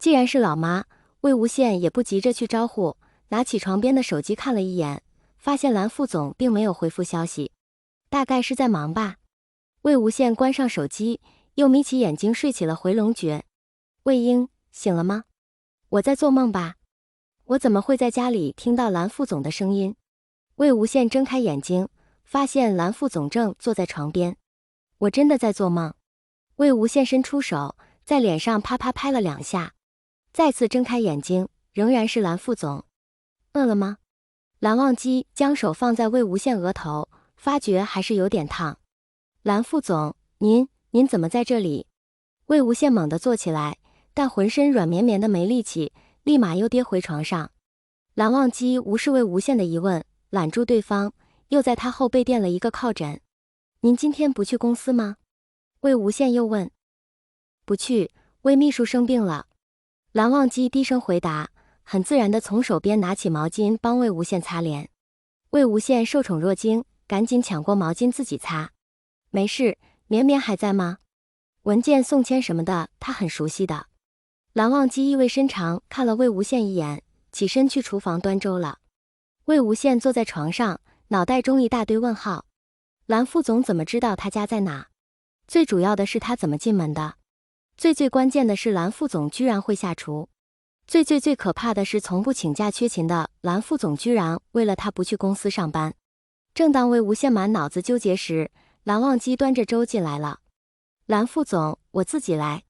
既然是老妈，魏无羡也不急着去招呼，拿起床边的手机看了一眼，发现蓝副总并没有回复消息，大概是在忙吧。魏无羡关上手机，又眯起眼睛睡起了回笼觉。魏婴，醒了吗？我在做梦吧？我怎么会在家里听到蓝副总的声音？魏无羡睁开眼睛，发现蓝副总正坐在床边。我真的在做梦。魏无羡伸出手，在脸上啪啪拍了2下，再次睁开眼睛，仍然是蓝副总。饿了吗？蓝忘机将手放在魏无羡额头，发觉还是有点烫。蓝副总，您怎么在这里？魏无羡猛地坐起来，但浑身软绵绵的没力气，立马又跌回床上。蓝忘机无视魏无羡的疑问，揽住对方，又在他后背垫了一个靠枕。您今天不去公司吗？魏无羡又问。不去，魏秘书生病了。蓝忘机低声回答，很自然地从手边拿起毛巾帮魏无羡擦脸。魏无羡受宠若惊，赶紧抢过毛巾自己擦。没事，绵绵还在吗？文件送签什么的，他很熟悉的。蓝忘机意味深长看了魏无羡一眼，起身去厨房端粥了。魏无羡坐在床上，脑袋中一大堆问号。蓝副总怎么知道他家在哪？最主要的是他怎么进门的？最关键的是蓝副总居然会下厨。最可怕的是从不请假缺勤的蓝副总居然为了他不去公司上班。正当魏无羡满脑子纠结时，蓝忘机端着粥进来了。蓝副总，我自己来。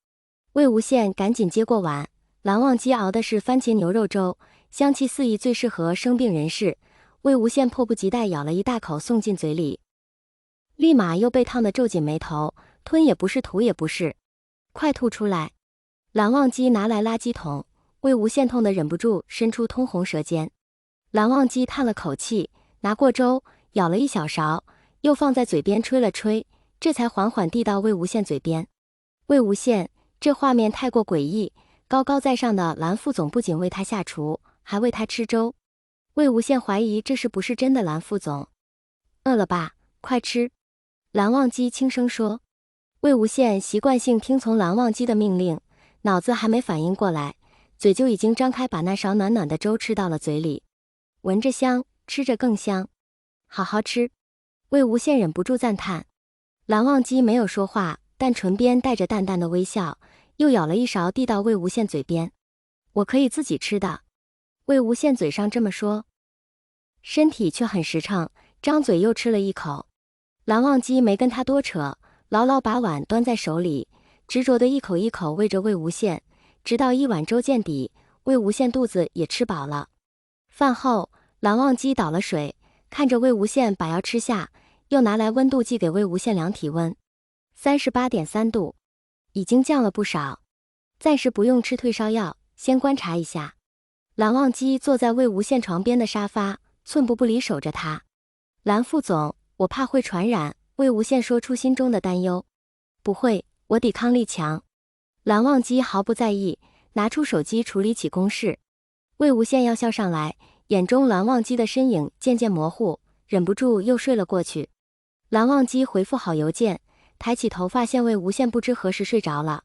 魏无羡赶紧接过碗，蓝忘机熬的是番茄牛肉粥，香气四溢，最适合生病人士。魏无羡迫不及待咬了一大口送进嘴里，立马又被烫得皱紧眉头，吞也不是吐也不是，快吐出来。蓝忘机拿来垃圾桶，魏无羡痛得忍不住伸出通红舌尖。蓝忘机叹了口气，拿过粥舀了一小勺，又放在嘴边吹了吹，这才缓缓递到魏无羡嘴边。魏无羡，这画面太过诡异，高高在上的蓝副总不仅为他下厨，还喂他吃粥。魏无羡怀疑这是不是真的蓝副总。饿了吧，快吃。蓝忘机轻声说。魏无羡习惯性听从蓝忘机的命令，脑子还没反应过来，嘴就已经张开，把那勺暖暖的粥吃到了嘴里。闻着香，吃着更香。好好吃。魏无羡忍不住赞叹。蓝忘机没有说话，但唇边带着淡淡的微笑，又舀了一勺递到魏无羡嘴边。我可以自己吃的。魏无羡嘴上这么说，身体却很实诚，张嘴又吃了一口。蓝忘机没跟他多扯，牢牢把碗端在手里，执着的一口一口喂着魏无羡，直到一碗粥见底，魏无羡肚子也吃饱了。饭后，蓝忘机倒了水，看着魏无羡把药吃下，又拿来温度计给魏无羡量体温，38.3度，已经降了不少，暂时不用吃退烧药，先观察一下。蓝忘机坐在魏无羡床边的沙发，寸步不离守着他。蓝副总，我怕会传染。魏无羡说出心中的担忧。不会，我抵抗力强。蓝忘机毫不在意，拿出手机处理起公事。魏无羡要笑上来，眼中蓝忘机的身影渐渐模糊，忍不住又睡了过去。蓝忘机回复好邮件，抬起头发现魏无羡不知何时睡着了。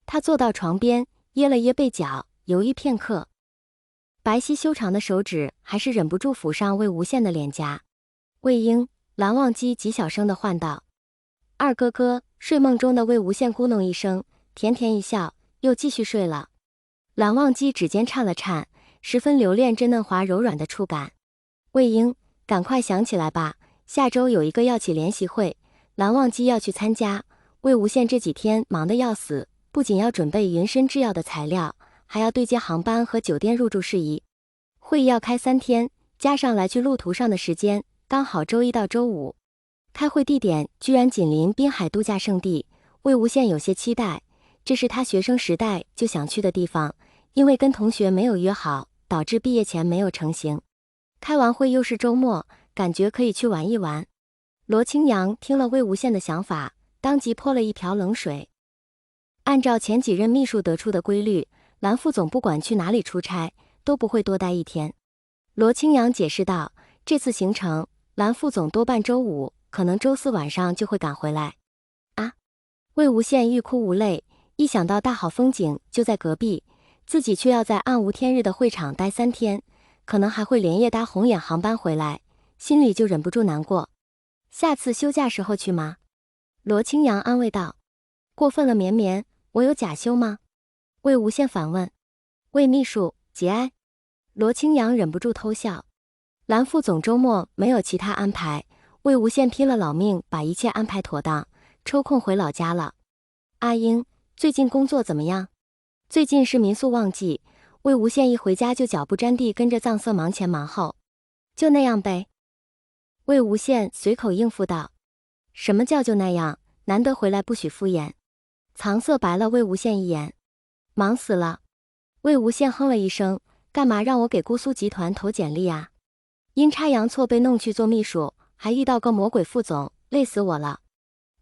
他坐到床边，掖了掖背角，犹豫片刻，白皙修长的手指还是忍不住抚上魏无羡的脸颊。魏婴，蓝忘机极小声地唤道。二哥哥。睡梦中的魏无羡咕哝一声，甜甜一笑，又继续睡了。蓝忘机指尖颤了颤，十分留恋这嫩滑柔软的触感。魏婴，赶快想起来吧，下周有一个药企联席会，蓝忘机要去参加。魏无羡这几天忙得要死，不仅要准备云参制药的材料，还要对接航班和酒店入住事宜。会议要开3天，加上来去路途上的时间，刚好周一到周五。开会地点居然紧邻滨海度假胜地，魏无羡有些期待，这是他学生时代就想去的地方，因为跟同学没有约好，导致毕业前没有成行。开完会又是周末，感觉可以去玩一玩。罗清扬听了魏无羡的想法，当即泼了一瓢冷水。按照前几任秘书得出的规律，蓝副总不管去哪里出差，都不会多待1天。罗清扬解释道，这次行程，蓝副总多半周5，可能周4晚上就会赶回来。啊！魏无羡欲哭无泪，一想到大好风景就在隔壁，自己却要在暗无天日的会场待3天，可能还会连夜搭红眼航班回来，心里就忍不住难过。下次休假时候去吗？罗清扬安慰道。过分了绵绵，我有假休吗？魏无羡反问。魏秘书，节哀。罗清扬忍不住偷笑。蓝副总周末没有其他安排，魏无羡拼了老命把一切安排妥当，抽空回老家了。阿英，最近工作怎么样？最近是民宿旺季，魏无羡一回家就脚不沾地跟着藏色忙前忙后。就那样呗。魏无羡随口应付道。什么叫就那样？难得回来不许敷衍。藏色白了魏无羡一眼。忙死了。魏无羡哼了一声，干嘛让我给姑苏集团投简历啊？阴差阳错被弄去做秘书，还遇到个魔鬼副总，累死我了。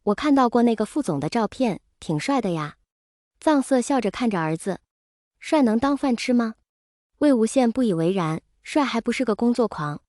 我看到过那个副总的照片，挺帅的呀。藏色笑着看着儿子。帅能当饭吃吗？魏无羡不以为然，帅还不是个工作狂。